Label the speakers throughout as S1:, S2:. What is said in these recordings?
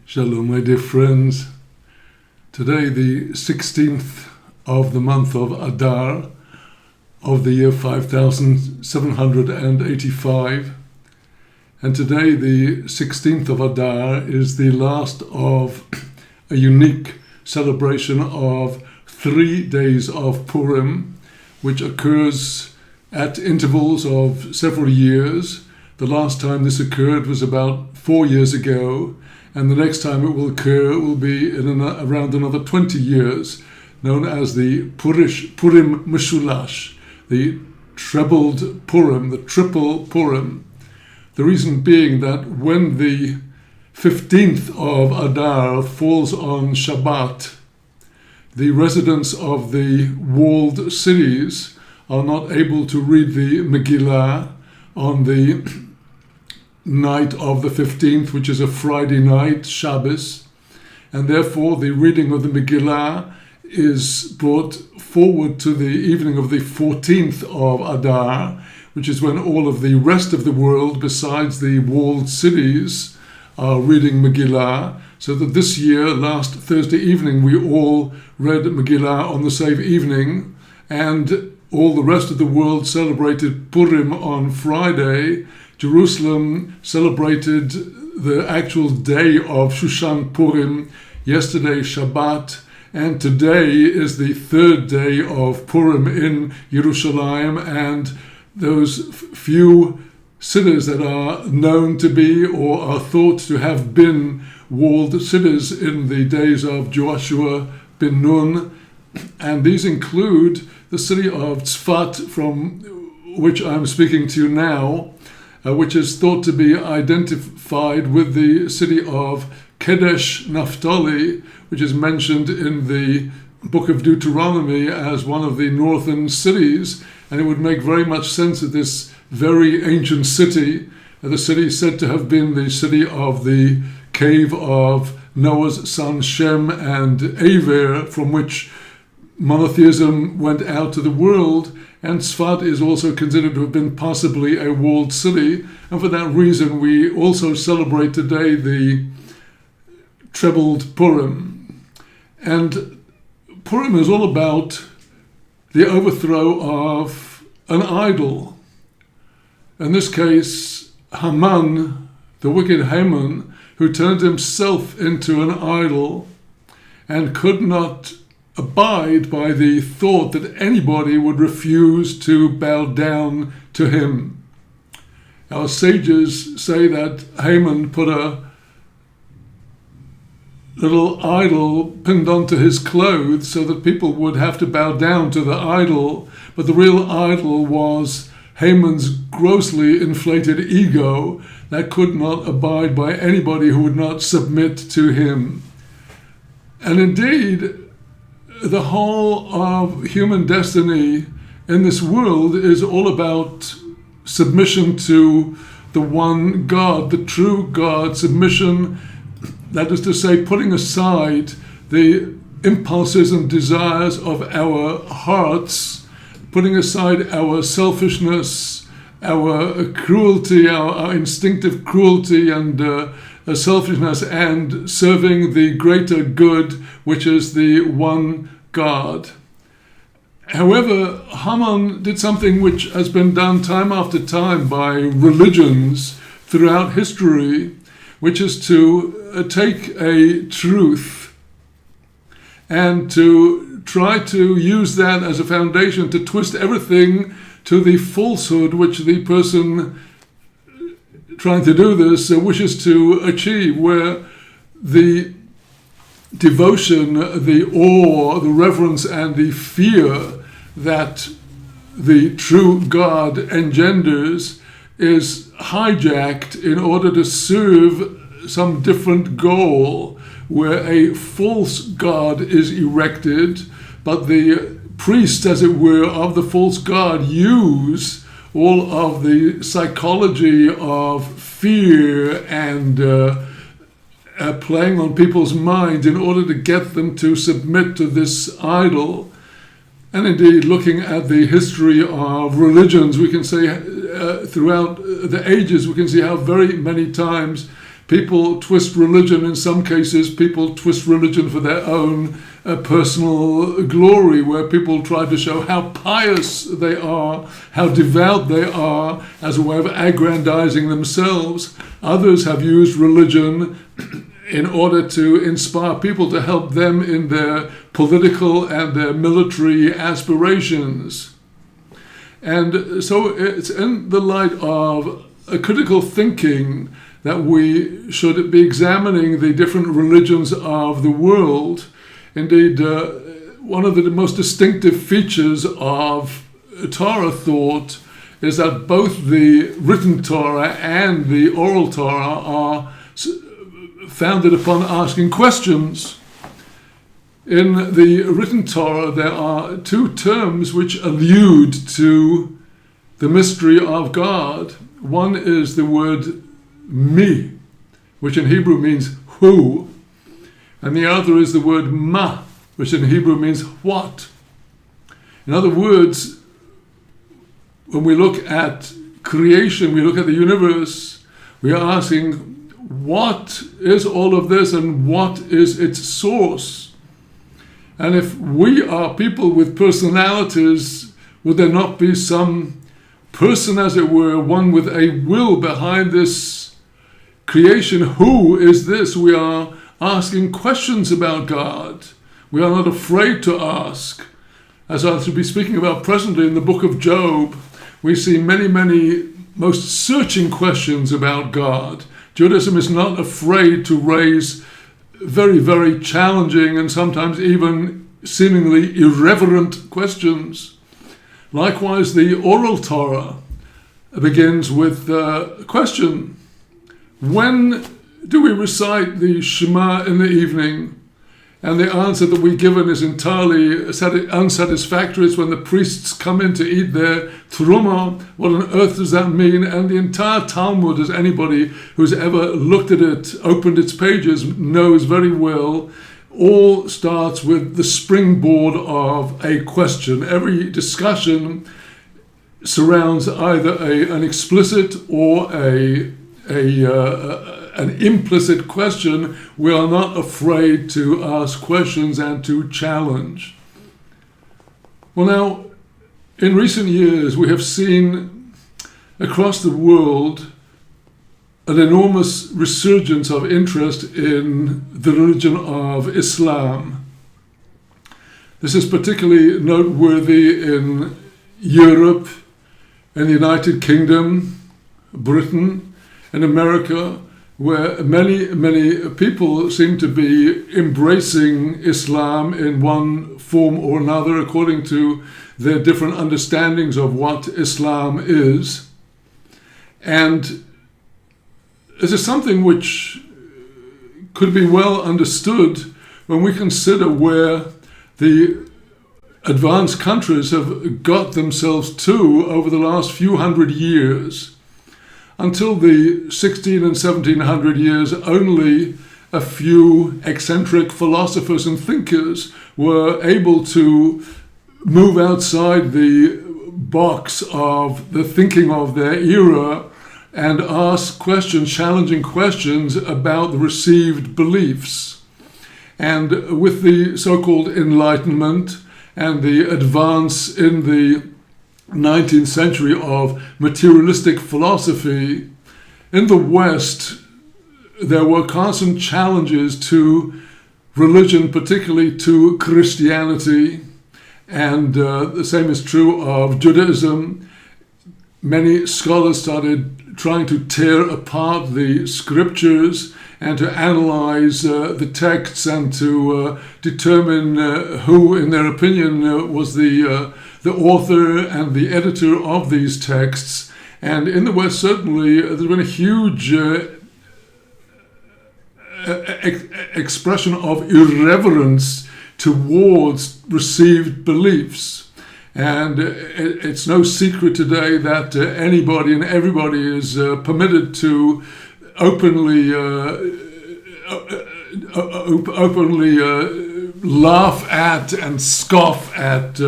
S1: Shalom, my dear friends. Today, the 16th of the month of Adar of the year 5785. And today, the 16th of Adar, is the last of a unique celebration of 3 days of Purim, which occurs at intervals of several years. The last time this occurred was about 4 years ago, and the next time it will occur will be in around another 20 years, known as the Purim Mishulash, the trebled Purim, the triple Purim. The reason being that when the 15th of Adar falls on Shabbat, the residents of the walled cities are not able to read the Megillah on the night of the 15th, which is a Friday night, Shabbos, and therefore the reading of the Megillah is brought forward to the evening of the 14th of Adar, which is when all of the rest of the world, besides the walled cities, are reading Megillah. So that this year, last Thursday evening, we all read Megillah on the same evening, and all the rest of the world celebrated Purim on Friday. Jerusalem celebrated the actual day of Shushan Purim, yesterday Shabbat, and today is the third day of Purim in Jerusalem, and those few cities that are known to be or are thought to have been walled cities in the days of Joshua ben Nun, and these include the city of Tzfat, from which I'm speaking to you now, which is thought to be identified with the city of Kedesh Naphtali, which is mentioned in the book of Deuteronomy as one of the northern cities. And it would make very much sense that this very ancient city, the city said to have been the city of the cave of Noah's son Shem and Aver, from which monotheism went out to the world. And Tzfat is also considered to have been possibly a walled city. And for that reason, we also celebrate today the trebled Purim. And Purim is all about the overthrow of an idol. In this case, Haman, the wicked Haman, who turned himself into an idol and could not abide by the thought that anybody would refuse to bow down to him. Our sages say that Haman put a little idol pinned onto his clothes so that people would have to bow down to the idol, but the real idol was Haman's grossly inflated ego that could not abide by anybody who would not submit to him. And indeed, the whole of human destiny in this world is all about submission to the one God, the true God, submission, that is to say, putting aside the impulses and desires of our hearts, putting aside our selfishness, our cruelty, our instinctive cruelty and selfishness, and serving the greater good, which is the one God. However, Haman did something which has been done time after time by religions throughout history, which is to take a truth and to try to use that as a foundation to twist everything to the falsehood which the person trying to do this wishes to achieve, where the devotion, the awe, the reverence, and the fear that the true God engenders is hijacked in order to serve some different goal, where a false God is erected, but the priests, as it were, of the false God use all of the psychology of fear and playing on people's minds in order to get them to submit to this idol. And indeed, looking at the history of religions, we can say throughout the ages, we can see how very many times People twist religion. In some cases, people twist religion for their own personal glory, where people try to show how pious they are, how devout they are, as a way of aggrandizing themselves. Others have used religion in order to inspire people to help them in their political and their military aspirations. And so it's in the light of a critical thinking that we should be examining the different religions of the world. Indeed, one of the most distinctive features of Torah thought is that both the written Torah and the oral Torah are founded upon asking questions. In the written Torah, there are two terms which allude to the mystery of God. One is the word mi, which in Hebrew means who, and the other is the word ma, which in Hebrew means what. In other words, when we look at creation, we look at the universe, we are asking, what is all of this and what is its source? And if we are people with personalities, would there not be some person, as it were, one with a will behind this creation? Who is this? We are asking questions about God. We are not afraid to ask. As I should be speaking about presently in the book of Job, we see many, many most searching questions about God. Judaism is not afraid to raise very, very challenging and sometimes even seemingly irreverent questions. Likewise, the oral Torah begins with a question. When do we recite the Shema in the evening? And the answer that we're given is entirely unsatisfactory. It's when the priests come in to eat their truma. What on earth does that mean? And the entire Talmud, as anybody who's ever looked at it, opened its pages, knows very well, all starts with the springboard of a question. Every discussion surrounds either an explicit or an implicit question. We are not afraid to ask questions and to challenge. Well, now, in recent years, we have seen across the world an enormous resurgence of interest in the religion of Islam. This is particularly noteworthy in Europe, in the United Kingdom, Britain, and America, where many, many people seem to be embracing Islam in one form or another according to their different understandings of what Islam is. And this is something which could be well understood when we consider where the advanced countries have got themselves to over the last few hundred years. Until the 16 and 1700 years, only a few eccentric philosophers and thinkers were able to move outside the box of the thinking of their era and ask questions, challenging questions about the received beliefs. And with the so-called Enlightenment and the advance in the 19th century of materialistic philosophy, in the West, there were constant challenges to religion, particularly to Christianity, and the same is true of Judaism. Many scholars started trying to tear apart the scriptures and to analyze the texts and to determine who, in their opinion, was the author and the editor of these texts. And in the West, certainly, there's been a huge expression of irreverence towards received beliefs. And it's no secret today that anybody and everybody is permitted to openly laugh at and scoff at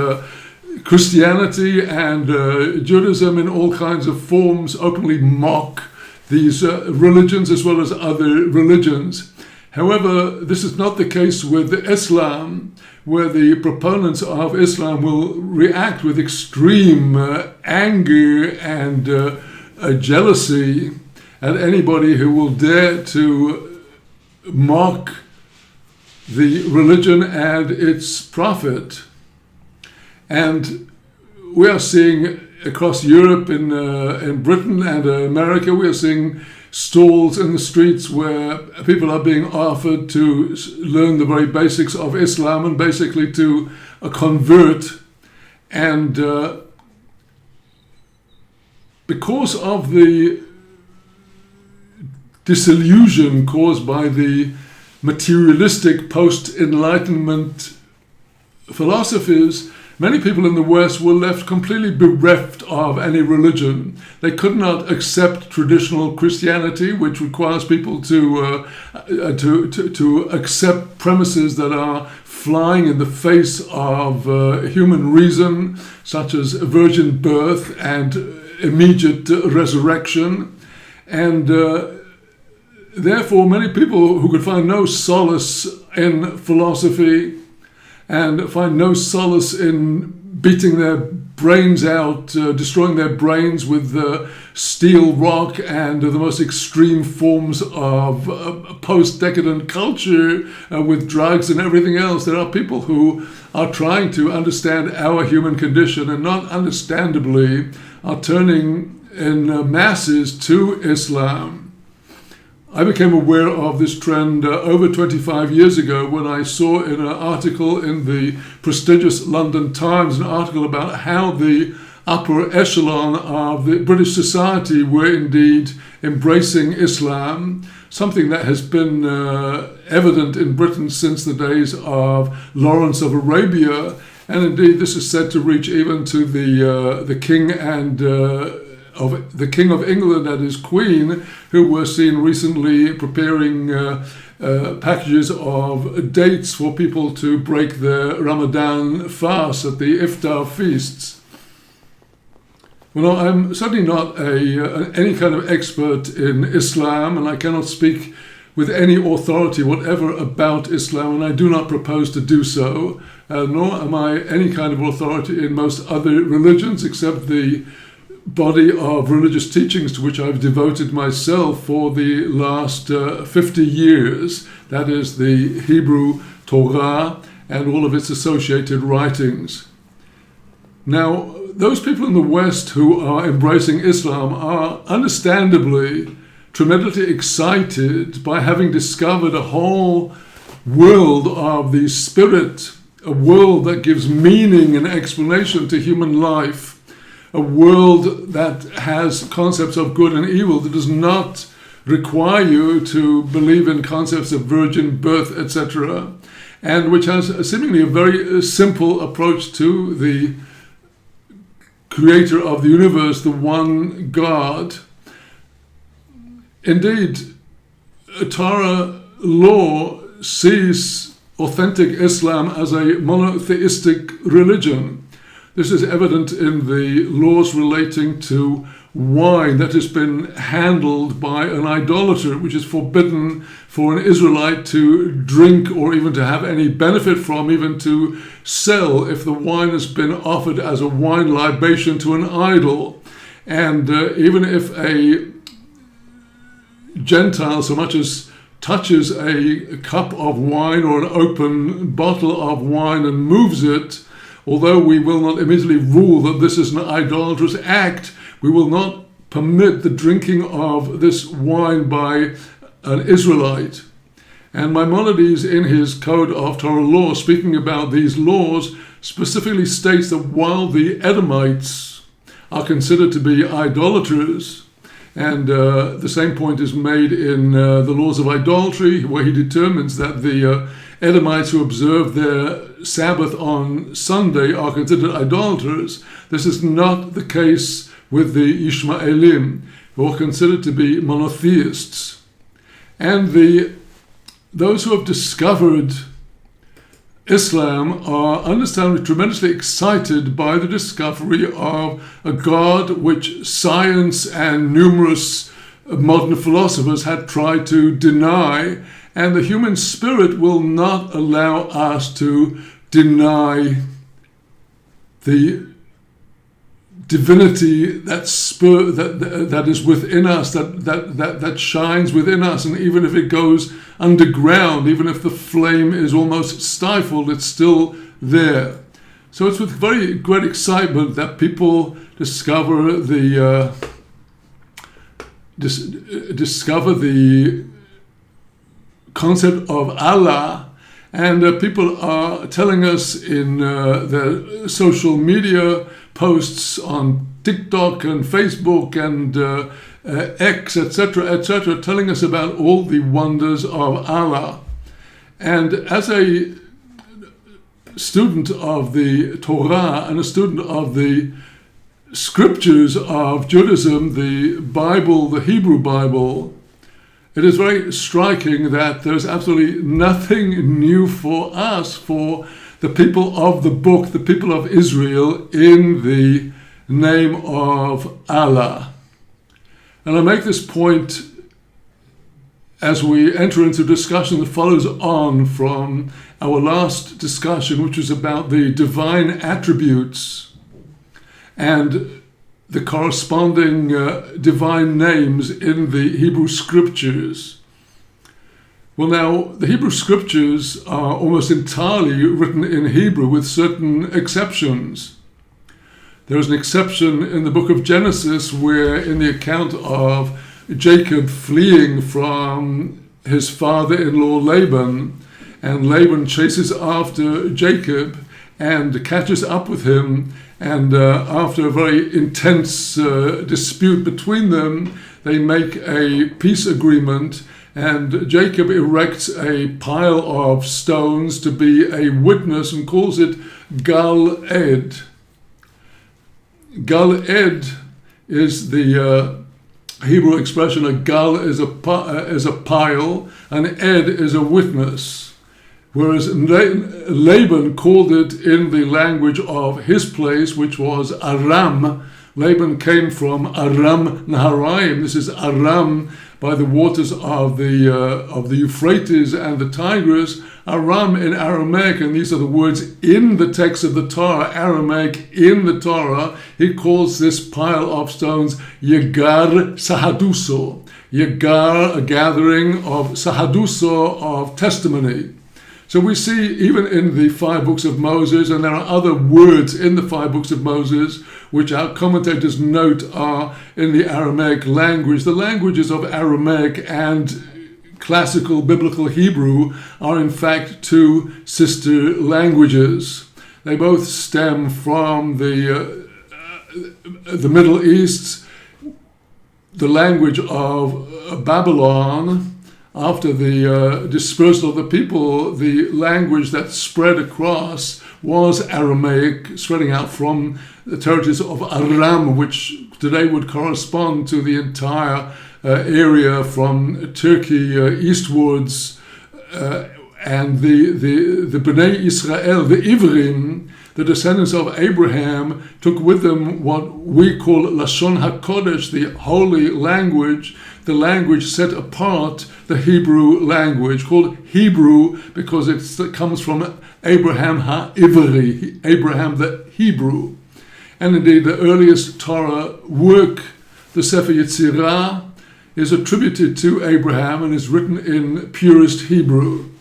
S1: Christianity and Judaism in all kinds of forms, openly mock these religions as well as other religions. However, this is not the case with Islam, where the proponents of Islam will react with extreme anger and jealousy at anybody who will dare to mock the religion and its prophet. And we are seeing across Europe, in Britain and America, we are seeing stalls in the streets where people are being offered to learn the very basics of Islam and basically to convert. And because of the disillusion caused by the materialistic post-Enlightenment philosophies, many people in the West were left completely bereft of any religion. They could not accept traditional Christianity, which requires people to accept premises that are flying in the face of human reason, such as virgin birth and immediate resurrection. And therefore, many people who could find no solace in philosophy and find no solace in beating their brains out, destroying their brains with steel rock and the most extreme forms of post-decadent culture with drugs and everything else. There are people who are trying to understand our human condition and not understandably are turning in masses to Islam. I became aware of this trend over 25 years ago when I saw in an article in the prestigious London Times, an article about how the upper echelon of the British society were indeed embracing Islam, something that has been evident in Britain since the days of Lawrence of Arabia. And indeed, this is said to reach even to the king and of the King of England and his Queen, who were seen recently preparing packages of dates for people to break their Ramadan fast at the Iftar feasts. Well, I'm certainly not any kind of expert in Islam, and I cannot speak with any authority whatever about Islam, and I do not propose to do so, nor am I any kind of authority in most other religions except the body of religious teachings to which I've devoted myself for the last 50 years. That is the Hebrew Torah and all of its associated writings. Now, those people in the West who are embracing Islam are understandably tremendously excited by having discovered a whole world of the spirit, a world that gives meaning and explanation to human life, a world that has concepts of good and evil, that does not require you to believe in concepts of virgin birth, etc., and which has seemingly a very simple approach to the creator of the universe, the one God. Indeed, Torah law sees authentic Islam as a monotheistic religion. This is evident in the laws relating to wine that has been handled by an idolater, which is forbidden for an Israelite to drink or even to have any benefit from, even to sell if the wine has been offered as a wine libation to an idol. And even if a Gentile so much as touches a cup of wine or an open bottle of wine and moves it, although we will not immediately rule that this is an idolatrous act, we will not permit the drinking of this wine by an Israelite. And Maimonides, in his Code of Torah Law, speaking about these laws, specifically states that while the Edomites are considered to be idolaters, and the same point is made in the laws of idolatry, where he determines that the Edomites who observe their Sabbath on Sunday are considered idolaters. This is not the case with the Ishmaelim, who are considered to be monotheists. And those who have discovered Islam are understandably tremendously excited by the discovery of a God which science and numerous modern philosophers had tried to deny, and the human spirit will not allow us to deny the divinity that is within us, that shines within us, and even if it goes underground, even if the flame is almost stifled, it's still there. So it's with very great excitement that people discover the concept of Allah, and people are telling us in their social media posts on TikTok and Facebook and X, etc., telling us about all the wonders of Allah. And as a student of the Torah and a student of the scriptures of Judaism, the Bible, the Hebrew Bible, it is very striking that there's absolutely nothing new for us, for the people of the book, the people of Israel, in the name of Allah. And I make this point as we enter into discussion that follows on from our last discussion, which was about the divine attributes and the corresponding divine names in the Hebrew scriptures. Well, now, the Hebrew scriptures are almost entirely written in Hebrew with certain exceptions. There is an exception in the book of Genesis where, in the account of Jacob fleeing from his father-in-law Laban, and Laban chases after Jacob and catches up with him, and after a very intense dispute between them, they make a peace agreement, and Jacob erects a pile of stones to be a witness and calls it Gal Ed. Gal Ed is the Hebrew expression. A gal is a pile, and ed is a witness. Whereas Laban called it in the language of his place, which was Aram. Laban came from Aram Naharaim. This is Aram by the waters of the Euphrates and the Tigris. Aram in Aramaic, and these are the words in the text of the Torah, Aramaic in the Torah. He calls this pile of stones Yegar Sahaduso. Yegar, a gathering of Sahaduso, of testimony. So we see even in the 5 books of Moses, and there are other words in the 5 books of Moses, which our commentators note are in the Aramaic language. The languages of Aramaic and classical biblical Hebrew are in fact 2 sister languages. They both stem from the Middle East, the language of Babylon. After the dispersal of the people, the language that spread across was Aramaic, spreading out from the territories of Aram, which today would correspond to the entire area from Turkey eastwards, and the Bnei Israel, the Ivrim, the descendants of Abraham, took with them what we call Lashon HaKodesh, the holy language, the language set apart, the Hebrew language, called Hebrew because it comes from Abraham HaIvri, Abraham the Hebrew. And indeed, the earliest Torah work, the Sefer Yetzirah, is attributed to Abraham and is written in purest Hebrew.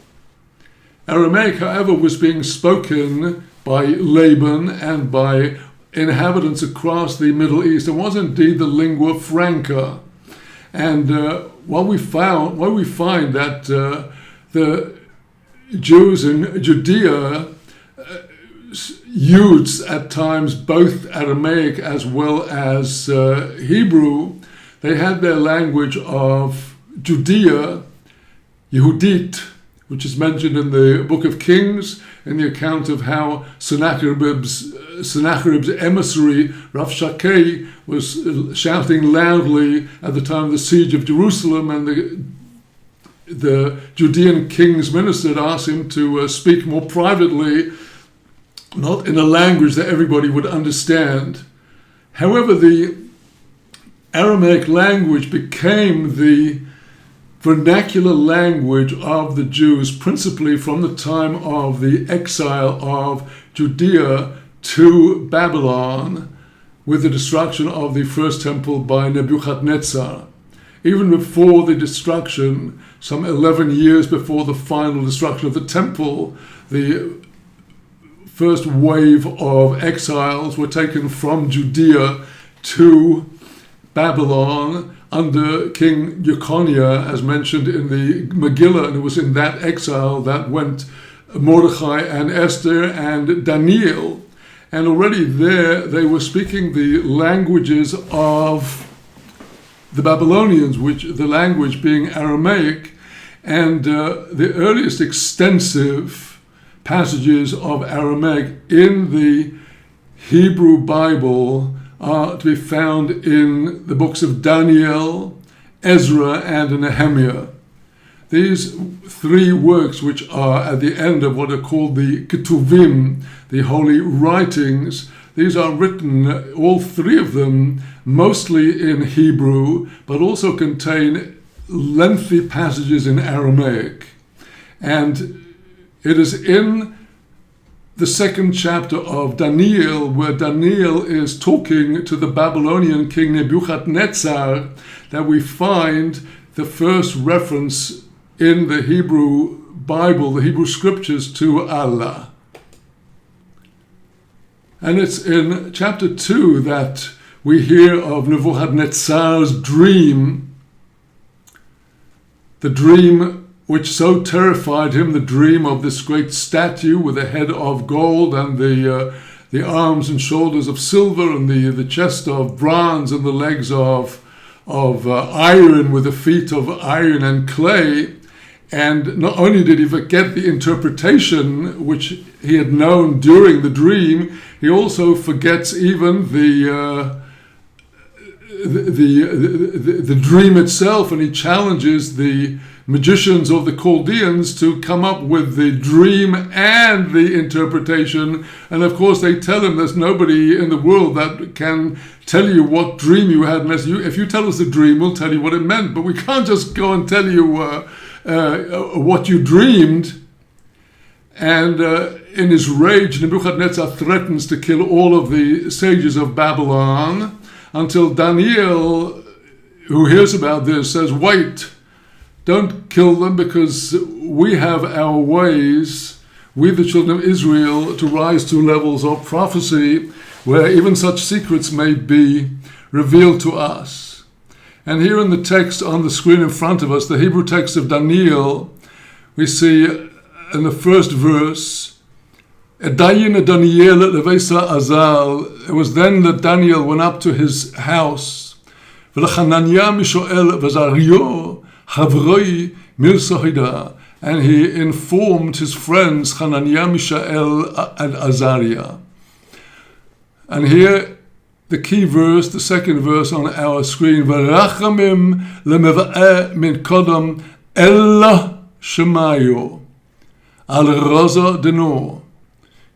S1: Aramaic, however, was being spoken by Laban and by inhabitants across the Middle East. It was indeed the lingua franca. And what we find that the Jews in Judea used at times both Aramaic as well as Hebrew. They had their language of Judea, Yehudit, which is mentioned in the Book of Kings, in the account of how Sennacherib's emissary, Rav Shakeh, was shouting loudly at the time of the siege of Jerusalem, and the Judean king's minister asked him to speak more privately, not in a language that everybody would understand. However, the Aramaic language became the vernacular language of the Jews, principally from the time of the exile of Judea to Babylon with the destruction of the first temple by Nebuchadnezzar. Even before the destruction, some 11 years before the final destruction of the temple, the first wave of exiles were taken from Judea to Babylon under King Jeconiah, as mentioned in the Megillah, and it was in that exile that went Mordechai and Esther and Daniel. And already there they were speaking the languages of the Babylonians, which the language being Aramaic, and the earliest extensive passages of Aramaic in the Hebrew Bible are to be found in the books of Daniel, Ezra, and Nehemiah. These three works, which are at the end of what are called the Ketuvim, the holy writings, these are written, all three of them, mostly in Hebrew, but also contain lengthy passages in Aramaic. And it is in the second chapter of Daniel, where Daniel is talking to the Babylonian king Nebuchadnezzar, that we find the first reference in the Hebrew Bible, the Hebrew scriptures, to Allah. And it's in chapter 2 that we hear of Nebuchadnezzar's dream, the dream which so terrified him, the dream of this great statue with a head of gold and the arms and shoulders of silver and the chest of bronze and the legs of iron with the feet of iron and clay. And not only did he forget the interpretation which he had known during the dream, he also forgets even the dream itself, and he challenges the magicians of the Chaldeans to come up with the dream and the interpretation. And of course they tell him there's nobody in the world that can tell you what dream you had, unless if you tell us the dream, we'll tell you what it meant, but we can't just go and tell you what you dreamed. And in his rage, Nebuchadnezzar threatens to kill all of the sages of Babylon, until Daniel, who hears about this, says, wait, don't kill them, because we have our ways, we the children of Israel, to rise to levels of prophecy where even such secrets may be revealed to us. And here in the text on the screen in front of us, the Hebrew text of Daniel, we see in the first verse, Edayin Daniel levesa azal. It was then that Daniel went up to his house. V'lechananya Mishoel v'Azariah havroi milsohida. And he informed his friends Hananiah, Mishael, and Azariah. And here the key verse, the second verse on our screen, V'rachamim lemeva'eh min kodam ella shemayo al roza deno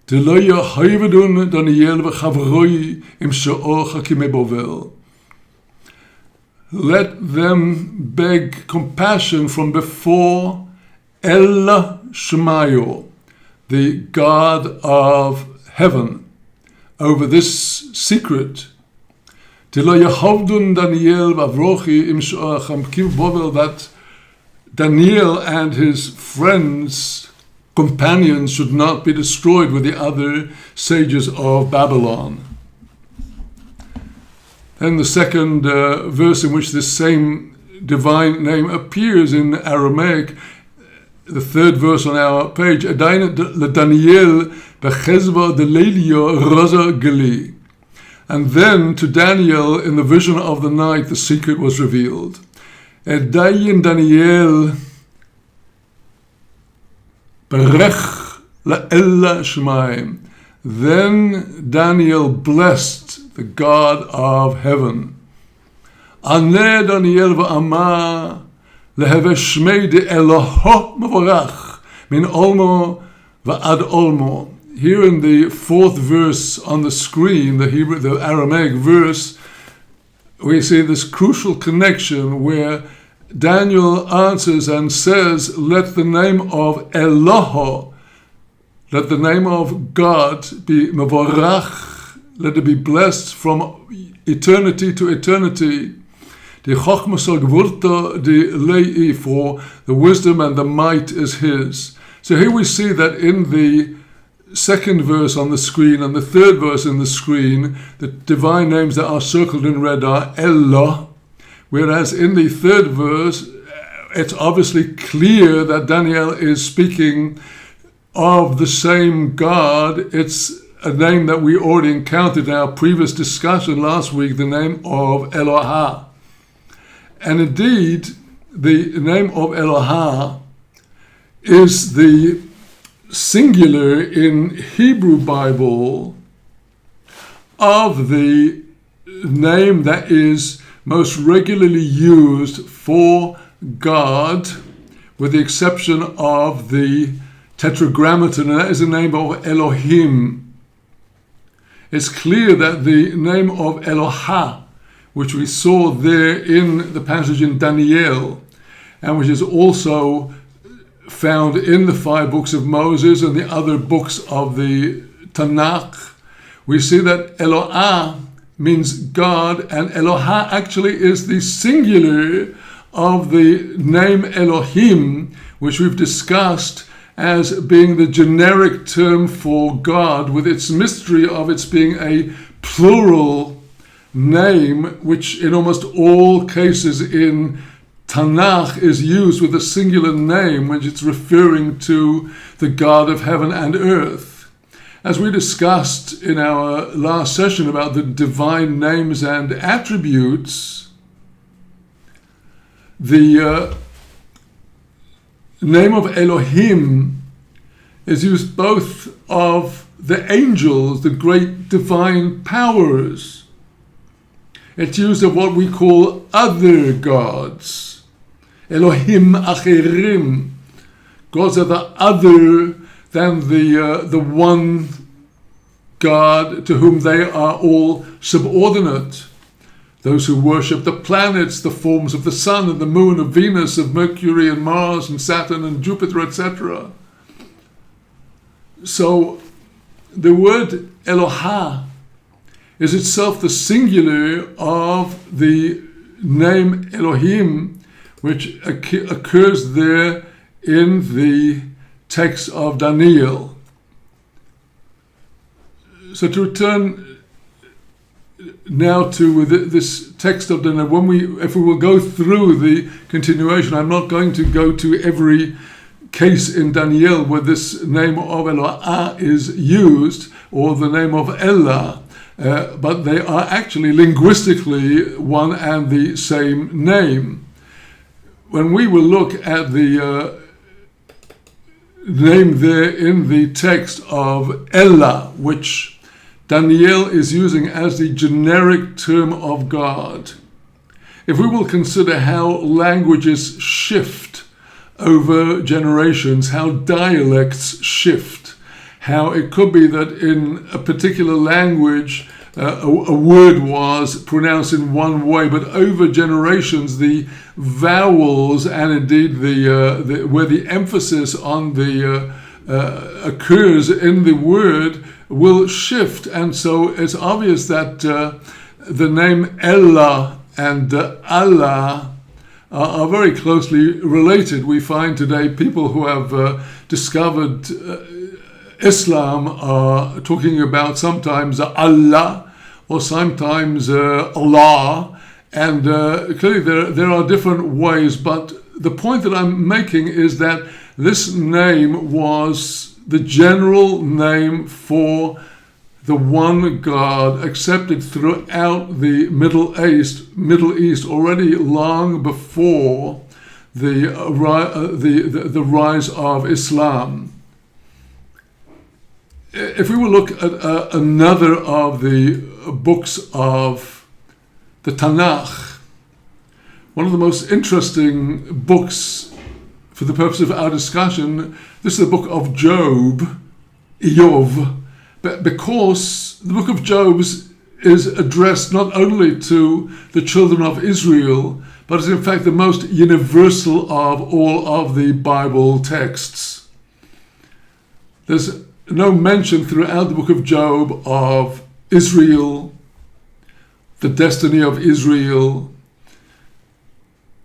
S1: delo yohavidun Daniel v'chavroi im she'or chakimei bovel. Let them beg compassion from before Ella Shemayo, the God of heaven, over this secret. That Daniel and his friends, companions, should not be destroyed with the other sages of Babylon. Then the second verse in which this same divine name appears in Aramaic, the third verse on our page, Daniel bechezva delelio roza geli. And then to Daniel in the vision of the night the secret was revealed. Edayin Daniel berech la'ella shemaim. Then Daniel blessed the God of heaven. Aneh Daniel va'amah leheve shmei de Eloho mevorach min olmo va'ad olmo. Here in the fourth verse on the screen, the Aramaic verse, we see this crucial connection where Daniel answers and says, let the name of Eloho, let the name of God be mevorach, let it be blessed from eternity to eternity. The chochmas gevurta, the lei, for the wisdom and the might is his. So here we see that in the second verse on the screen and the third verse in the screen, the divine names that are circled in red are Eloh, whereas in the third verse, it's obviously clear that Daniel is speaking of the same God. It's a name that we already encountered in our previous discussion last week, the name of Elohah. And indeed, the name of Elohah is the singular in Hebrew Bible of the name that is most regularly used for God, with the exception of the Tetragrammaton, and that is the name of Elohim. It's clear that the name of Elohah, which we saw there in the passage in Daniel, and which is also found in the 5 books of Moses and the other books of the Tanakh, we see that Eloah means God, and Elohah actually is the singular of the name Elohim, which we've discussed as being the generic term for God, with its mystery of its being a plural name, which in almost all cases in Tanakh is used with a singular name when it's referring to the God of heaven and earth. As we discussed in our last session about the divine names and attributes, the name of Elohim is used both of the angels, the great divine powers. It's used of what we call other gods, Elohim acherim, gods that are other than the one God to whom they are all subordinate. Those who worship the planets, the forms of the sun and the moon, of Venus, of Mercury and Mars and Saturn and Jupiter, etc. So the word Elohah is itself the singular of the name Elohim, which occurs there in the text of Daniel. So to return now to this text of Daniel, if we will go through the continuation, I'm not going to go to every case in Daniel where this name of Eloah is used, or the name of Elah, but they are actually linguistically one and the same name. When we will look at the name there in the text of Elah, which Daniel is using as the generic term of God, if we will consider how languages shift over generations, how dialects shift, how it could be that in a particular language a word was pronounced in one way, but over generations the vowels and indeed where the emphasis on the occurs in the word will shift. And so it's obvious that the name Elah and Allah are very closely related. We find today people who have discovered Islam are talking about sometimes Allah or sometimes Allah, and clearly there are different ways, but the point that I'm making is that this name was the general name for the one God accepted throughout the Middle East already long before the rise of Islam. If we will look at another of the books of the Tanakh, one of the most interesting books for the purpose of our discussion, this is the book of Job, Iyov, because the book of Job is addressed not only to the children of Israel, but is in fact the most universal of all of the Bible texts. There's no mention throughout the book of Job of Israel, the destiny of Israel.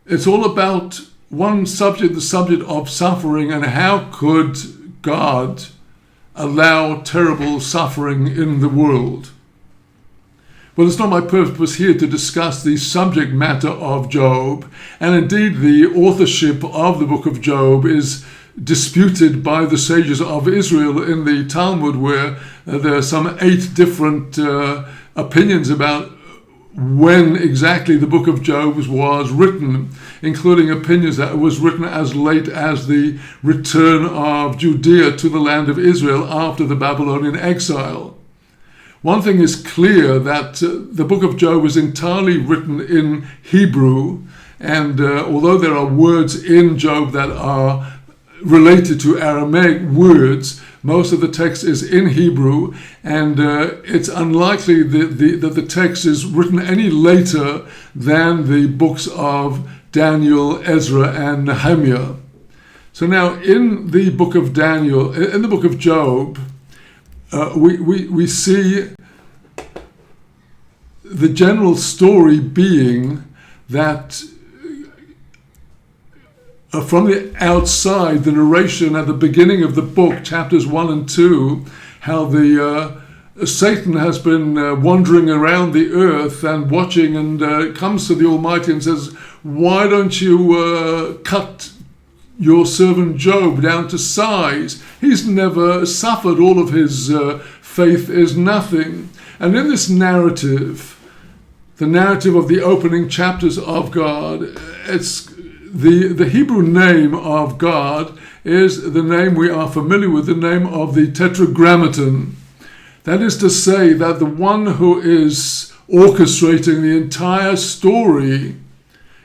S1: It's all about one subject, the subject of suffering, and how could God allow terrible suffering in the world. Well, it's not my purpose here to discuss the subject matter of Job, and indeed the authorship of the book of Job is disputed by the sages of Israel in the Talmud, where there are some 8 different opinions about when exactly the book of Job was written, including opinions that it was written as late as the return of Judea to the land of Israel after the Babylonian exile. One thing is clear, that the book of Job is entirely written in Hebrew, and although there are words in Job that are related to Aramaic words, most of the text is in Hebrew, and it's unlikely that the text is written any later than the books of Daniel, Ezra, and Nehemiah. So now in the book of Daniel, in the book of Job, we see the general story being that from the outside, the narration at the beginning of the book, chapters 1 and 2, how Satan has been wandering around the earth and watching, and comes to the Almighty and says, "Why don't you cut your servant Job down to size? He's never suffered. All of his faith is nothing." And in this narrative, the narrative of the opening chapters of God, it's the Hebrew name of God is the name we are familiar with, the name of the Tetragrammaton. That is to say that the one who is orchestrating the entire story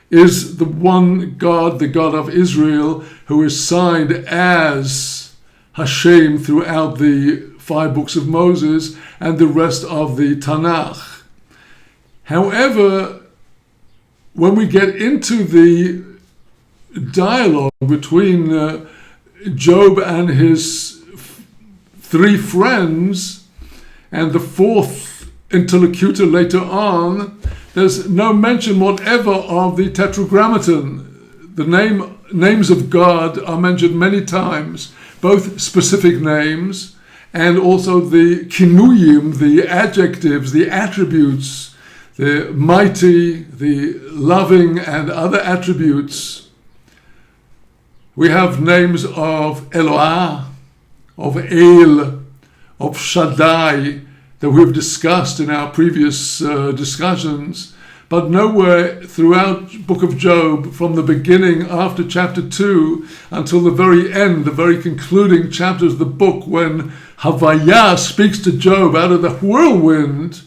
S1: is the one God, the God of Israel, who is signed as Hashem throughout the 5 books of Moses and the rest of the Tanakh. However, when we get into the dialogue between Job and his 3 friends, and the 4th interlocutor later on, there's no mention whatever of the Tetragrammaton. The names of God are mentioned many times, both specific names and also the kinuyim, the adjectives, the attributes, the mighty, the loving, and other attributes. We have names of Eloah, of El, of Shaddai, that we've discussed in our previous discussions, but nowhere throughout the book of Job, from the beginning after chapter 2 until the very end, the very concluding chapters of the book, when Havayah speaks to Job out of the whirlwind,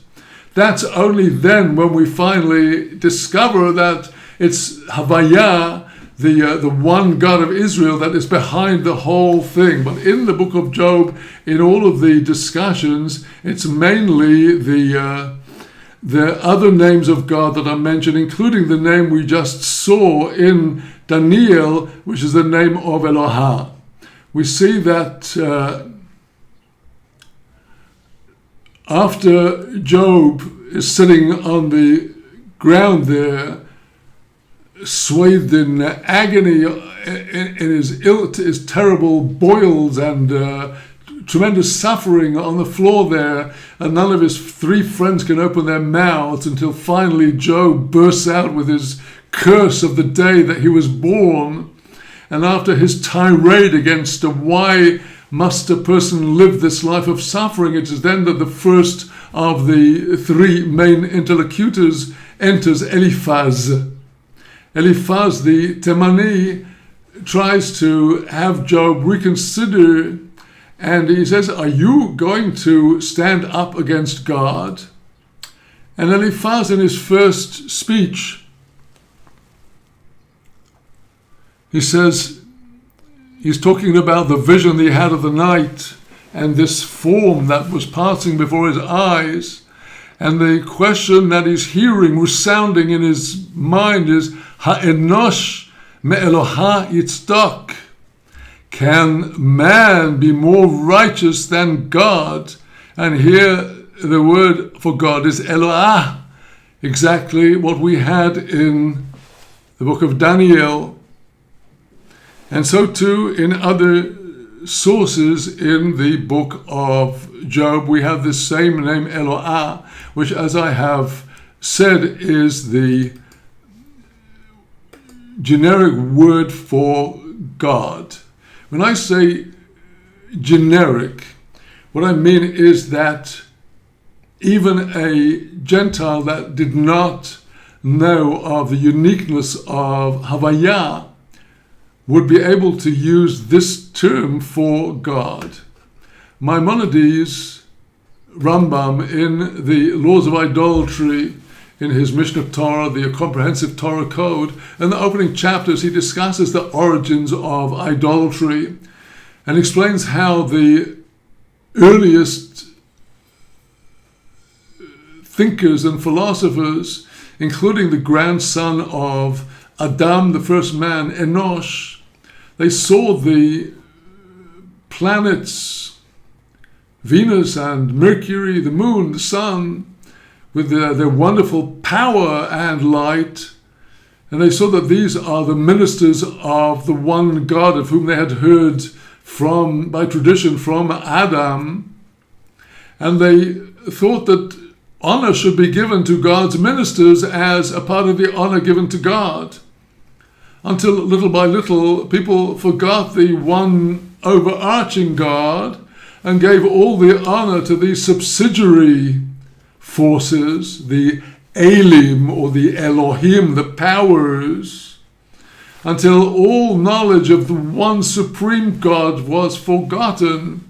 S1: that's only then when we finally discover that it's Havayah, the one God of Israel, that is behind the whole thing. But in the book of Job, in all of the discussions, it's mainly the other names of God that are mentioned, including the name we just saw in Daniel, which is the name of Elohah. We see that after Job is sitting on the ground there, swathed in agony, in his terrible boils and tremendous suffering on the floor there, and none of his 3 friends can open their mouths until finally Job bursts out with his curse of the day that he was born. And after his tirade against why must a person live this life of suffering, it is then that the first of the 3 main interlocutors enters, Eliphaz. Eliphaz the Temani tries to have Job reconsider, and he says, "Are you going to stand up against God?" And Eliphaz, in his first speech, he says, he's talking about the vision that he had of the night and this form that was passing before his eyes. And the question that he's hearing resounding in his mind is, Ha'enosh me'eloha yitzdak. Can man be more righteous than God? And here the word for God is Eloah, exactly what we had in the book of Daniel. And so too in other sources in the book of Job, we have this same name Eloah, which, as I have said, is the generic word for God. When I say generic, what I mean is that even a Gentile that did not know of the uniqueness of Havaya would be able to use this term for God. Maimonides, Rambam, in the Laws of Idolatry, in his Mishnah Torah, the comprehensive Torah code, in the opening chapters he discusses the origins of idolatry and explains how the earliest thinkers and philosophers, including the grandson of Adam, the first man, Enosh, they saw the planets, Venus and Mercury, the moon, the sun, with their wonderful power and light. And they saw that these are the ministers of the one God of whom they had heard from, by tradition, from Adam. And they thought that honor should be given to God's ministers as a part of the honor given to God. Until little by little, people forgot the one overarching God and gave all the honor to these subsidiary forces, the Elim or the Elohim, the powers, until all knowledge of the one supreme God was forgotten.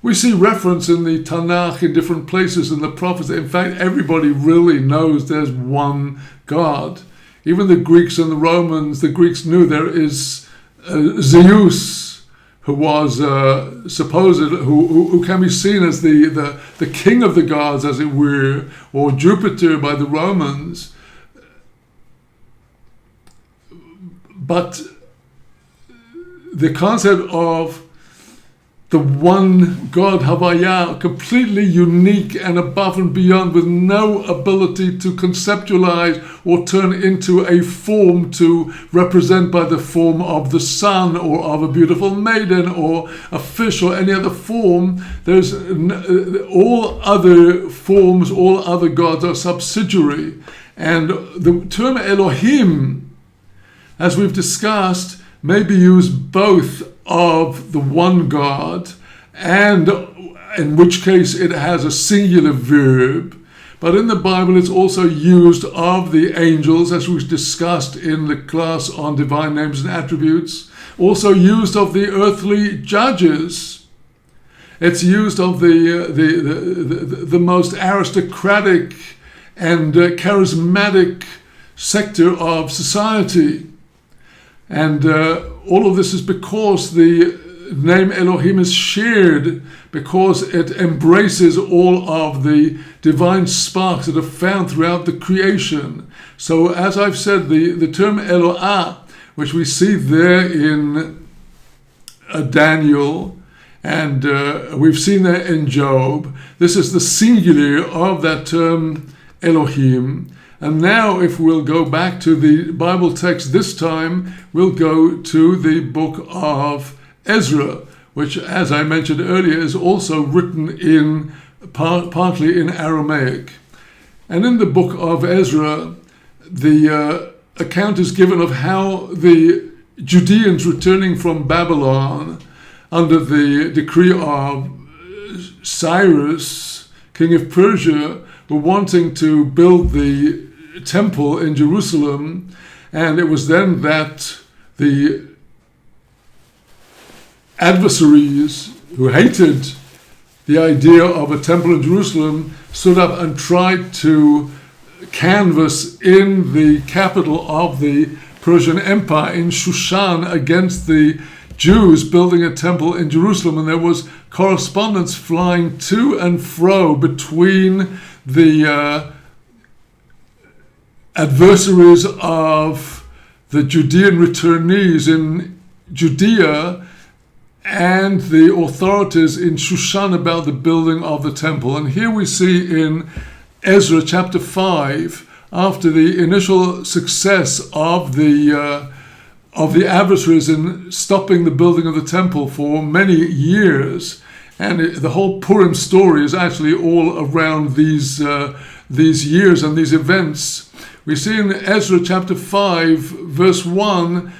S1: We see reference in the Tanakh in different places in the prophets. In fact, everybody really knows there's one God. Even the Greeks and the Romans, the Greeks knew there is Zeus, who was who can be seen as the king of the gods, as it were, or Jupiter by the Romans. But the concept of the one God, Havaya, completely unique and above and beyond, with no ability to conceptualize or turn into a form to represent by the form of the sun or of a beautiful maiden or a fish or any other form. There's all other forms, all other gods are subsidiary. And the term Elohim, as we've discussed, may be used both of the one God, and in which case it has a singular verb. But in the Bible it's also used of the angels, as we discussed in the class on divine names and attributes, also used of the earthly judges. It's used of the most aristocratic and charismatic sector of society. And all of this is because the name Elohim is shared, because it embraces all of the divine sparks that are found throughout the creation. So as I've said, the term Eloah, which we see there in Daniel, and we've seen that in Job, this is the singular of that term Elohim. And now if we'll go back to the Bible text this time, we'll go to the book of Ezra, which, as I mentioned earlier, is also written in partly in Aramaic. And in the book of Ezra, the account is given of how the Judeans returning from Babylon under the decree of Cyrus, king of Persia, were wanting to build the temple in Jerusalem, and it was then that the adversaries who hated the idea of a temple in Jerusalem stood up and tried to canvass in the capital of the Persian Empire, in Shushan, against the Jews building a temple in Jerusalem. And there was correspondence flying to and fro between the adversaries of the Judean returnees in Judea and the authorities in Shushan about the building of the temple. And here we see in Ezra chapter 5, after the initial success of the adversaries in stopping the building of the temple for many years, and the whole Purim story is actually all around these years and these events. We see in Ezra chapter 5, verse 1,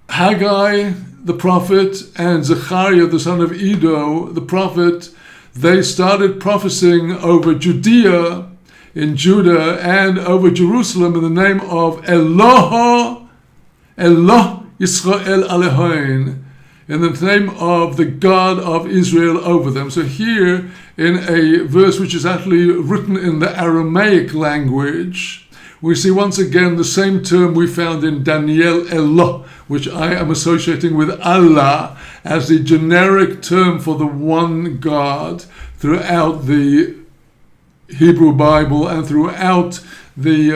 S1: Haggai the prophet and Zechariah the son of Iddo the prophet, they started prophesying over Judea in Judah and over Jerusalem in the name of Eloh Yisrael Alehoin, in the name of the God of Israel over them. So here in a verse which is actually written in the Aramaic language, we see once again the same term we found in Daniel, Eloh, which I am associating with Allah as the generic term for the one God throughout the Hebrew Bible and throughout the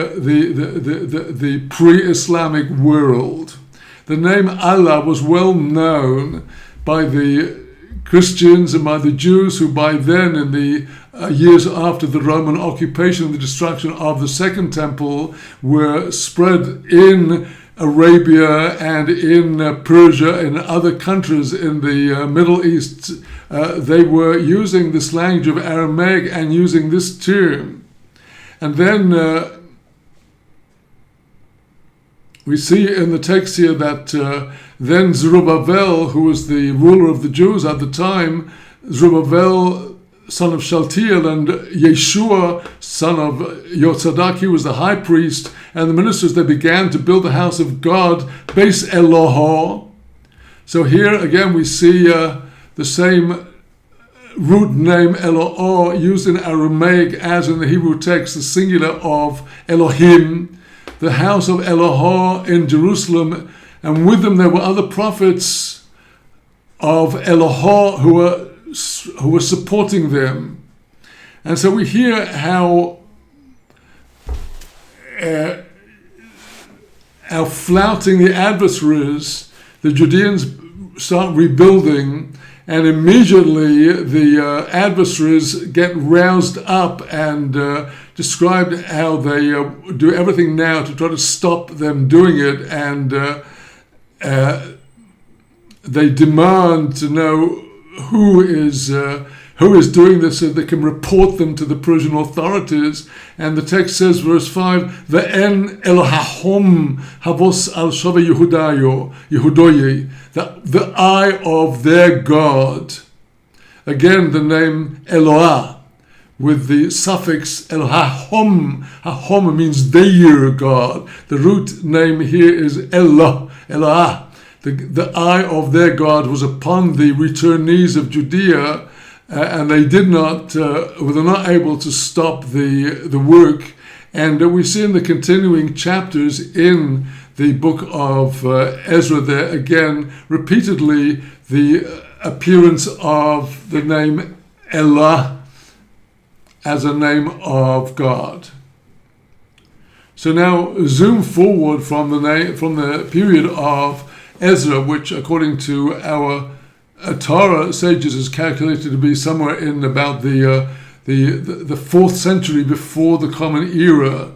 S1: pre-Islamic world. The name Allah was well known by the Christians and by the Jews, who by then, in the years after the Roman occupation and the destruction of the Second Temple, were spread in Arabia and in Persia and other countries in the Middle East. They were using this language of Aramaic and using this term. And then we see in the text here that then Zerubbabel, who was the ruler of the Jews at the time, Zerubbabel, son of Shaltiel, and Yeshua, son of Yotzadak, he was the high priest, and the ministers, they began to build the house of God, Beis Eloho. So here again we see the same root name Eloho used in Aramaic as in the Hebrew text, the singular of Elohim, the house of Eloho in Jerusalem, and with them there were other prophets of Eloho who were supporting them. And so we hear how flouting the adversaries, the Judeans start rebuilding, and immediately the adversaries get roused up and described how they do everything now to try to stop them doing it, and they demand to know who is doing this so they can report them to the Persian authorities. And the text says, verse 5, Ve'en Elohahom havos al shove Yehudoye, the eye of their God. Again, the name Eloah, with the suffix Elohahom. Hahom means their God. The root name here is Eloah. The eye of their God was upon the returnees of Judea, and they were not able to stop the work. And we see in the continuing chapters in the book of Ezra there again repeatedly the appearance of the name Elah as a name of God. So now zoom forward from the period of Ezra, which according to our Torah sages is calculated to be somewhere in about the 4th century before the Common Era.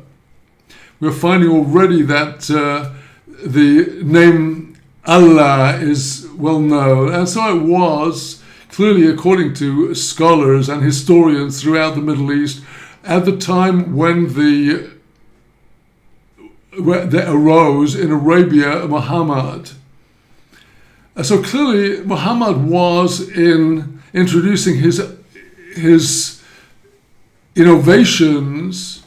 S1: We're finding already that the name Allah is well known, and so it was clearly, according to scholars and historians throughout the Middle East, at the time when there arose in Arabia Muhammad. So clearly Muhammad was in introducing his innovations.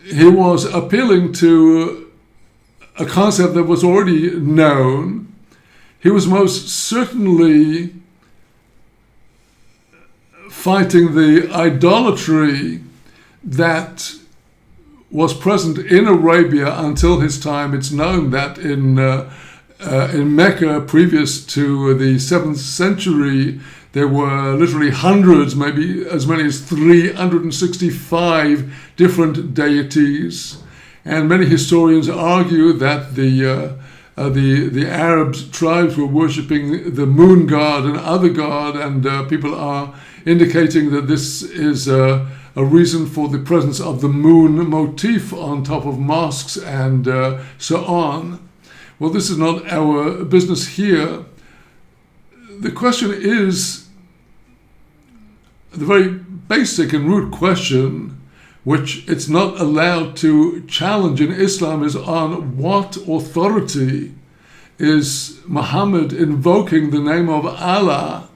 S1: He was appealing to a concept that was already known. He was most certainly fighting the idolatry that was present in Arabia until his time. It's known that in in Mecca, previous to the 7th century, there were literally hundreds, maybe as many as 365 different deities. And many historians argue that the Arab tribes were worshipping the moon god and other god, and people are indicating that this is a reason for the presence of the moon motif on top of mosques and so on. Well, this is not our business here. The question is, the very basic and root question, which it's not allowed to challenge in Islam, is on what authority is Muhammad invoking the name of Allah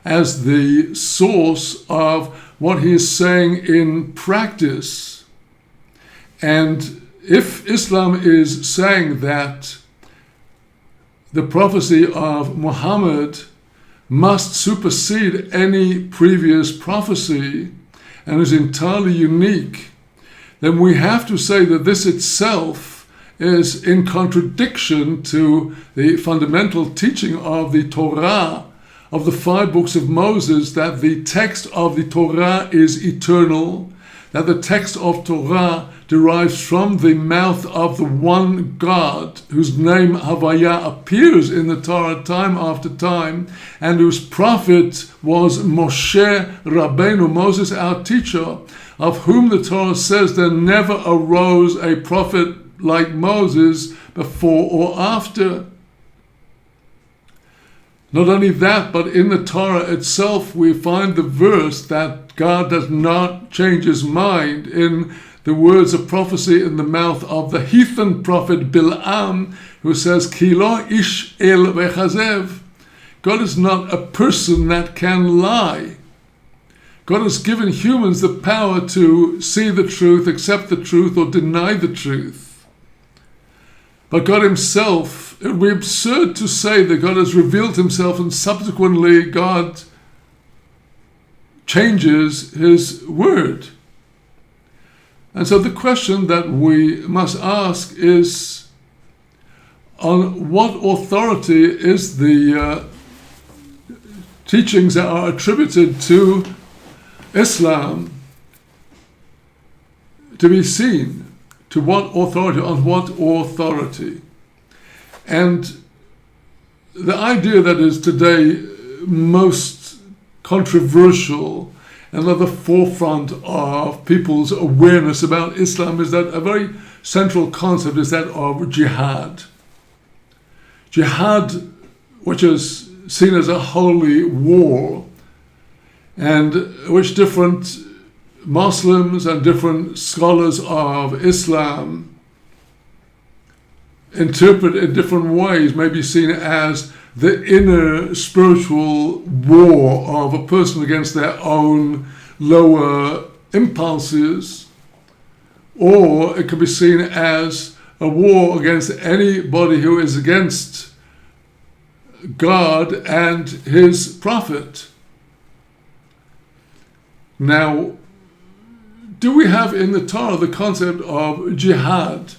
S1: as the source of what he is saying in practice. And if Islam is saying that the prophecy of Muhammad must supersede any previous prophecy and is entirely unique, then we have to say that this itself is in contradiction to the fundamental teaching of the Torah, of the 5 books of Moses, that the text of the Torah is eternal, that the text of Torah derives from the mouth of the one God, whose name Havaya appears in the Torah time after time, and whose prophet was Moshe Rabbeinu, Moses our teacher, of whom the Torah says there never arose a prophet like Moses before or after. Not only that, but in the Torah itself we find the verse that God does not change his mind in the words of prophecy in the mouth of the heathen prophet Bil'am, who says, Ki lo ish el vechazev. God is not a person that can lie. God has given humans the power to see the truth, accept the truth, or deny the truth. But God himself, it would be absurd to say that God has revealed himself and subsequently God changes his word. And so the question that we must ask is, on what authority is the teachings that are attributed to Islam to be seen? To what authority? On what authority? And the idea that is today most controversial and at the forefront of people's awareness about Islam is that a very central concept is that of jihad. Jihad, which is seen as a holy war, and which different Muslims and different scholars of Islam interpret in different ways, may be seen as the inner spiritual war of a person against their own lower impulses, or it could be seen as a war against anybody who is against God and his prophet. Now, do we have in the Torah the concept of jihad?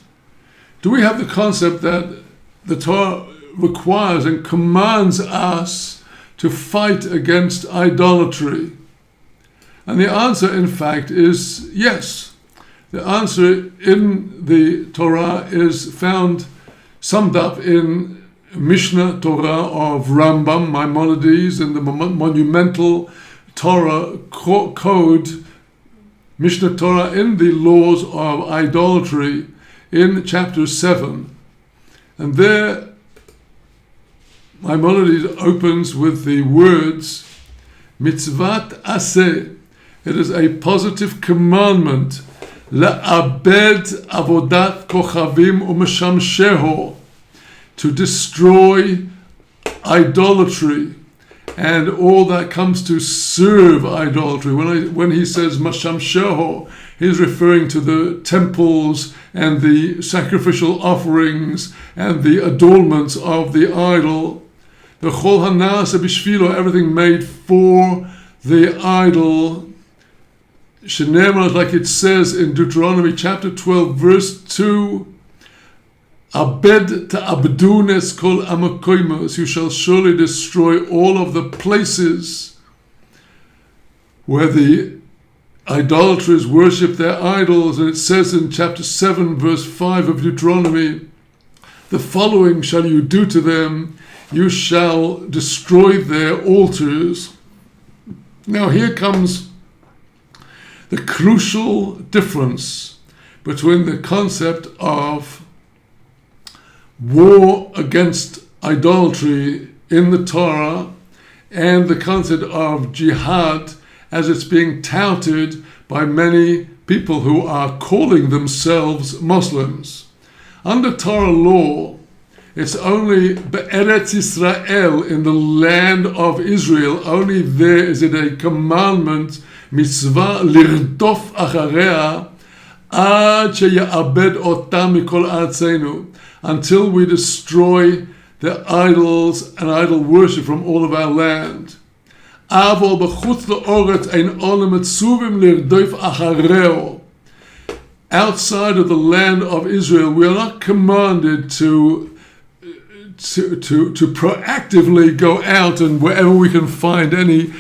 S1: Do we have the concept that the Torah requires and commands us to fight against idolatry? And the answer, in fact, is yes. The answer in the Torah is found summed up in Mishnah Torah of Rambam, Maimonides, in the monumental Torah code, Mishnah Torah, in the laws of idolatry, in chapter 7. And there Maimonides opens with the words, Mitzvat aseh. It is a positive commandment, La'abed avodat kochavim u'meshamsheho, to destroy idolatry and all that comes to serve idolatry. When he says mashamsheho, he's referring to the temples and the sacrificial offerings and the adornments of the idol. The chol hanasa bishvilo, everything made for the idol. Shenemar, like it says in Deuteronomy chapter 12, verse 2, Abed ta'abdunes kol amakoimos, you shall surely destroy all of the places where the idolaters worship their idols. And it says in chapter 7, verse 5 of Deuteronomy, the following shall you do to them, you shall destroy their altars. Now here comes the crucial difference between the concept of war against idolatry in the Torah and the concept of jihad as it's being touted by many people who are calling themselves Muslims. Under Torah law, it's only Be'eretz Israel, in the land of Israel, only there is it a commandment, mitzvah lirdof acharea ad sheya'abed otam mikol artzenu, until we destroy the idols and idol worship from all of our land. Avol b'chutz la'oretz ein olam mitzuvim lirdof achareo. Outside of the land of Israel, we are not commanded to proactively go out and wherever we can find any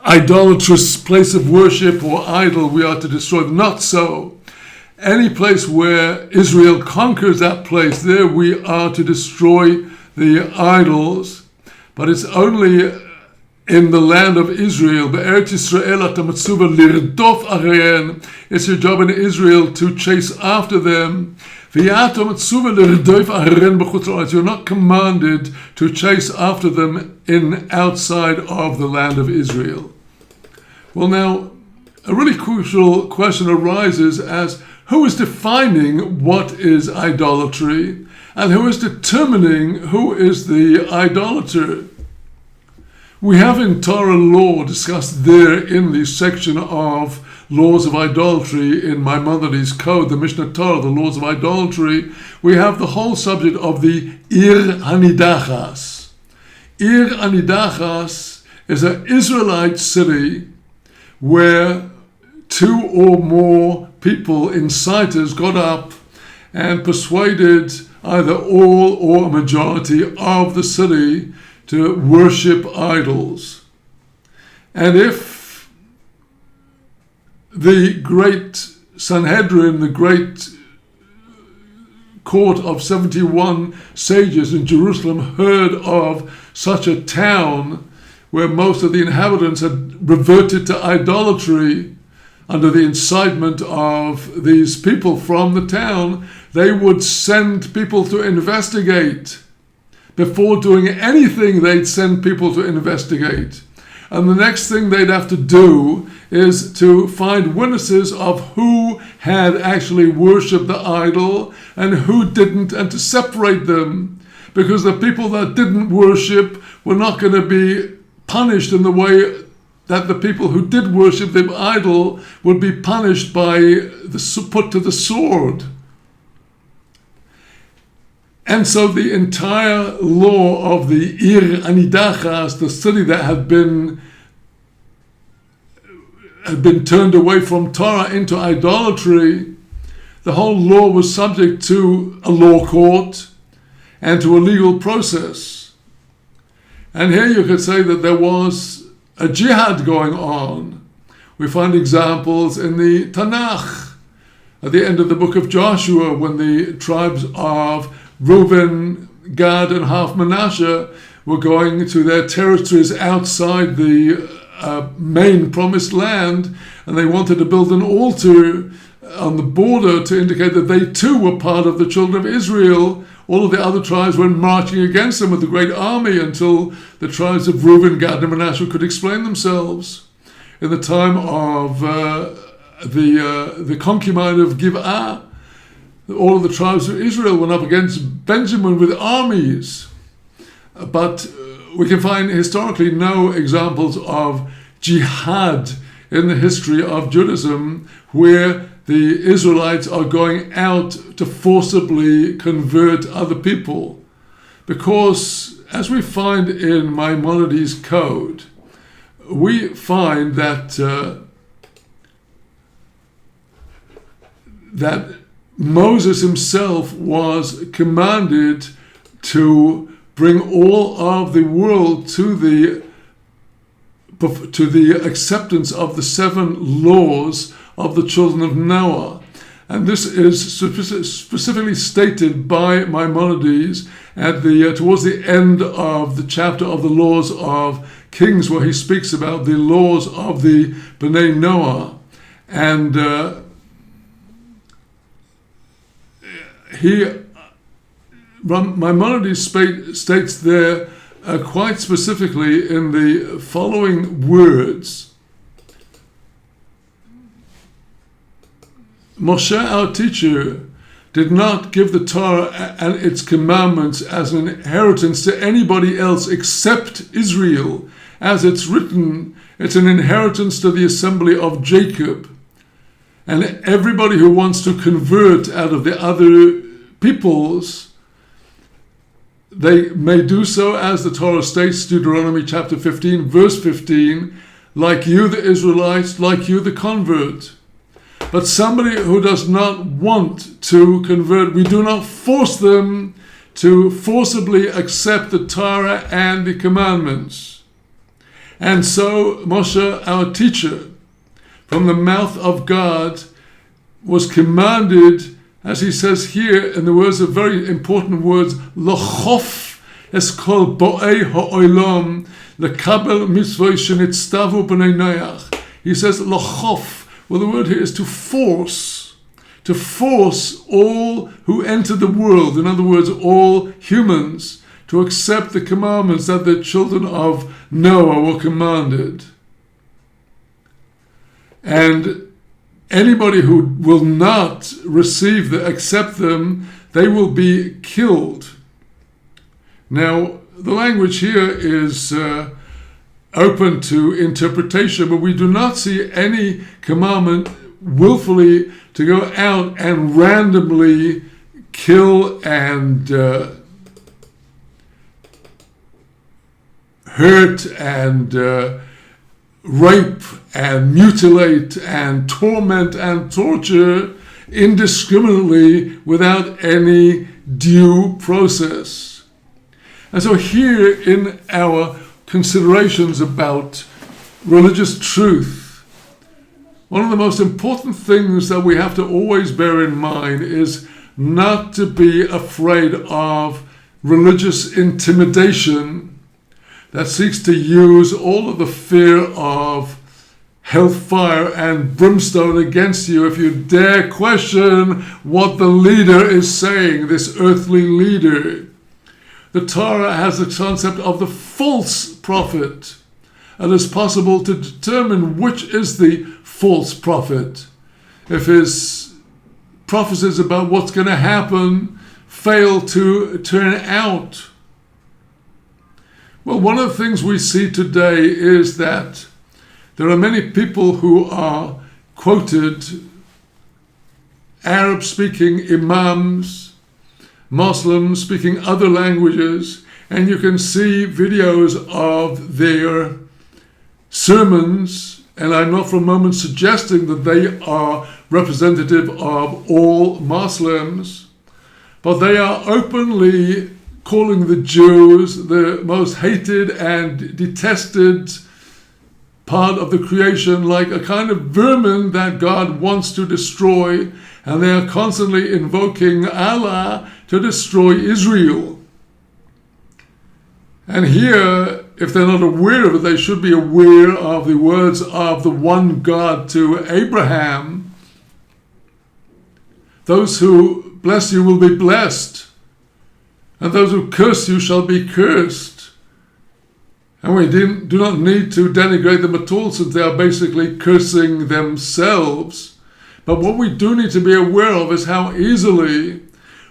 S1: idolatrous place of worship or idol, we are to destroy them. Not so. Any place where Israel conquers that place, there we are to destroy the idols. But it's only in the land of Israel, Be'eretz Yisrael ata matzuva lirdof acherein. It's your job in Israel to chase after them. V'yata matzuva lirdof acherein b'chutz la'aretz. You're not commanded to chase after them in outside of the land of Israel. Well, now, a really crucial question arises as who is defining what is idolatry and who is determining who is the idolater. We have in Torah law discussed there in the section of laws of idolatry in Maimonides' code, the Mishnah Torah, the laws of idolatry, we have the whole subject of the Ir Hanidachas. Ir Hanidachas is an Israelite city where two or more people, inciters, got up and persuaded either all or a majority of the city to worship idols. And if the great Sanhedrin, the great court of 71 sages in Jerusalem, heard of such a town where most of the inhabitants had reverted to idolatry under the incitement of these people from the town, they would send people to investigate. Before doing anything, they'd send people to investigate. And the next thing they'd have to do is to find witnesses of who had actually worshipped the idol and who didn't, and to separate them, because the people that didn't worship were not going to be punished in the way that the people who did worship the idol would be punished by put to the sword. And so the entire law of the Ir Hanidachas, the city that had been turned away from Torah into idolatry, the whole law was subject to a law court and to a legal process. And here you could say that there was a jihad going on. We find examples in the Tanakh at the end of the book of Joshua, when the tribes of Reuben, Gad, and half Manasseh were going to their territories outside the main promised land, and they wanted to build an altar on the border to indicate that they too were part of the children of Israel. All of the other tribes were marching against them with a great army until the tribes of Reuben, Gad, and Manasseh could explain themselves. In the time of the concubine of Gibeah, all of the tribes of Israel went up against Benjamin with armies. But we can find historically no examples of jihad in the history of Judaism where the Israelites are going out to forcibly convert other people. Because, as we find in Maimonides' code, we find that Moses himself was commanded to bring all of the world to the acceptance of the 7 laws of the children of Noah. And this is specifically stated by Maimonides at towards the end of the chapter of the laws of Kings, where he speaks about the laws of the Bnei Noah. And Maimonides states there quite specifically in the following words: Moshe, our teacher, did not give the Torah and its commandments as an inheritance to anybody else except Israel. As it's written, it's an inheritance to the assembly of Jacob. And everybody who wants to convert out of the other peoples, they may do so, as the Torah states, Deuteronomy chapter 15, verse 15, like you, the Israelites, like you, the convert. But somebody who does not want to convert, we do not force them to forcibly accept the Torah and the commandments. And so Moshe, our teacher, from the mouth of God, was commanded, as he says here in the words, of very important words, L'chof es kol bo'ei ha'olam lekabel mitzvot shenitztavu b'nei Noach. He says L'chof. Well, the word here is to force all who enter the world, in other words, all humans, to accept the commandments that the children of Noah were commanded. And anybody who will not accept them, they will be killed. Now, the language here is open to interpretation, but we do not see any commandment willfully to go out and randomly kill and hurt and rape and mutilate and torment and torture indiscriminately without any due process. And so here in our considerations about religious truth, one of the most important things that we have to always bear in mind is not to be afraid of religious intimidation that seeks to use all of the fear of hellfire and brimstone against you if you dare question what the leader is saying, this earthly leader. The Torah has the concept of the false prophet. It is possible to determine which is the false prophet. If his prophecies about what's going to happen fail to turn out. Well, one of the things we see today is that there are many people who are quoted, Arab-speaking imams, Muslims speaking other languages, and you can see videos of their sermons, and I'm not for a moment suggesting that they are representative of all Muslims, but they are openly calling the Jews the most hated and detested part of the creation, like a kind of vermin that God wants to destroy, and they are constantly invoking Allah to destroy Israel. And here, if they're not aware of it, they should be aware of the words of the one God to Abraham. Those who bless you will be blessed, and those who curse you shall be cursed. And we do not need to denigrate them at all, since they are basically cursing themselves. But what we do need to be aware of is how easily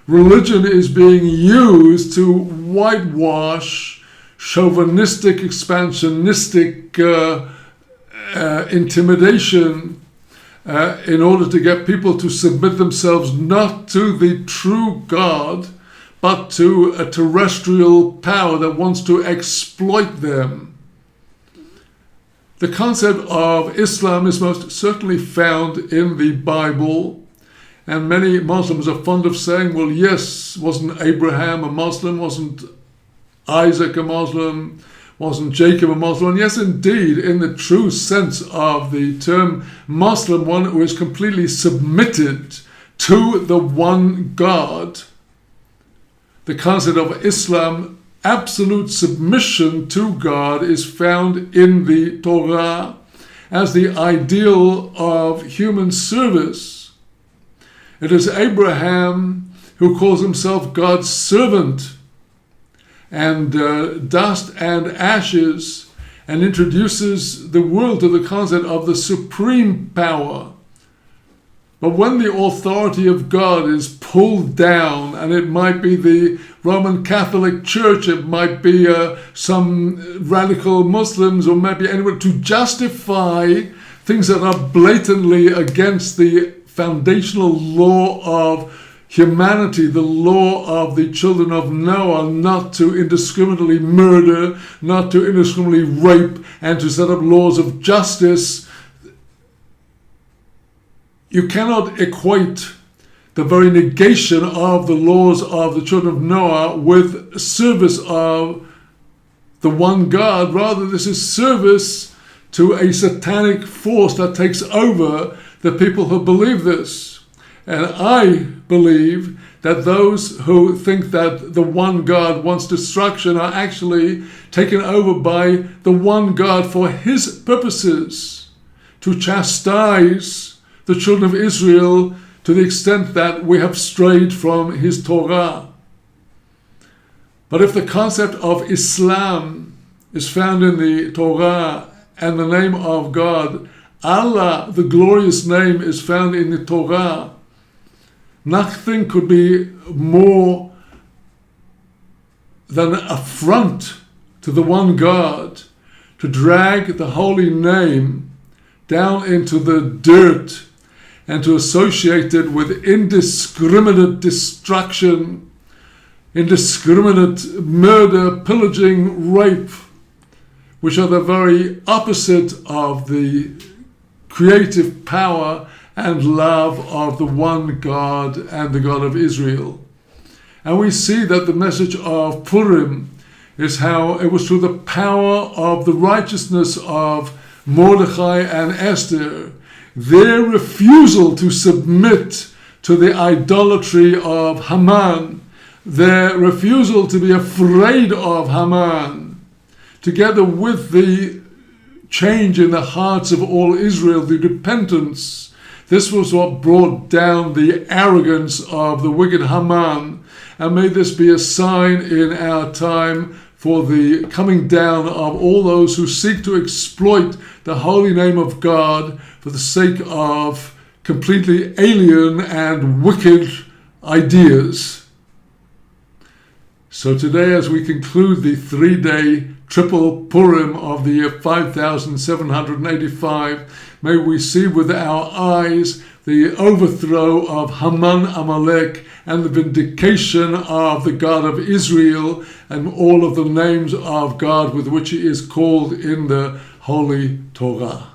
S1: religion is being used to whitewash chauvinistic, expansionistic intimidation in order to get people to submit themselves not to the true God, but to a terrestrial power that wants to exploit them. The concept of Islam is most certainly found in the Bible, And many Muslims are fond of saying, well, yes, wasn't Abraham a Muslim? Wasn't Isaac a Muslim? Wasn't Jacob a Muslim? And yes, indeed, in the true sense of the term Muslim, one who is completely submitted to the one God. The concept of Islam, absolute submission to God, is found in the Torah as the ideal of human service. It is Abraham who calls himself God's servant, and dust and ashes, and introduces the world to the concept of the supreme power. But when the authority of God is pulled down, and it might be the Roman Catholic Church, it might be some radical Muslims, or maybe anyone, to justify things that are blatantly against the foundational law of humanity, the law of the children of Noah, not to indiscriminately murder, not to indiscriminately rape, and to set up laws of justice. You cannot equate the very negation of the laws of the children of Noah with service of the one God. Rather, this is service to a satanic force that takes over the people who believe this. And I believe that those who think that the one God wants destruction are actually taken over by the one God for his purposes, to chastise the children of Israel to the extent that we have strayed from his Torah. But if the concept of Islam is found in the Torah and the name of God, Allah, the glorious name, is found in the Torah, nothing could be more than an affront to the one God to drag the holy name down into the dirt and to associate it with indiscriminate destruction, indiscriminate murder, pillaging, rape, which are the very opposite of the creative power and love of the one God and the God of Israel. And we see that the message of Purim is how it was through the power of the righteousness of Mordechai and Esther, their refusal to submit to the idolatry of Haman, their refusal to be afraid of Haman, together with the change in the hearts of all Israel, the repentance. This was what brought down the arrogance of the wicked Haman. And may this be a sign in our time for the coming down of all those who seek to exploit the holy name of God for the sake of completely alien and wicked ideas. So today, as we conclude the 3-day triple Purim of the year 5785, may we see with our eyes the overthrow of Haman Amalek and the vindication of the God of Israel and all of the names of God with which he is called in the Holy Torah.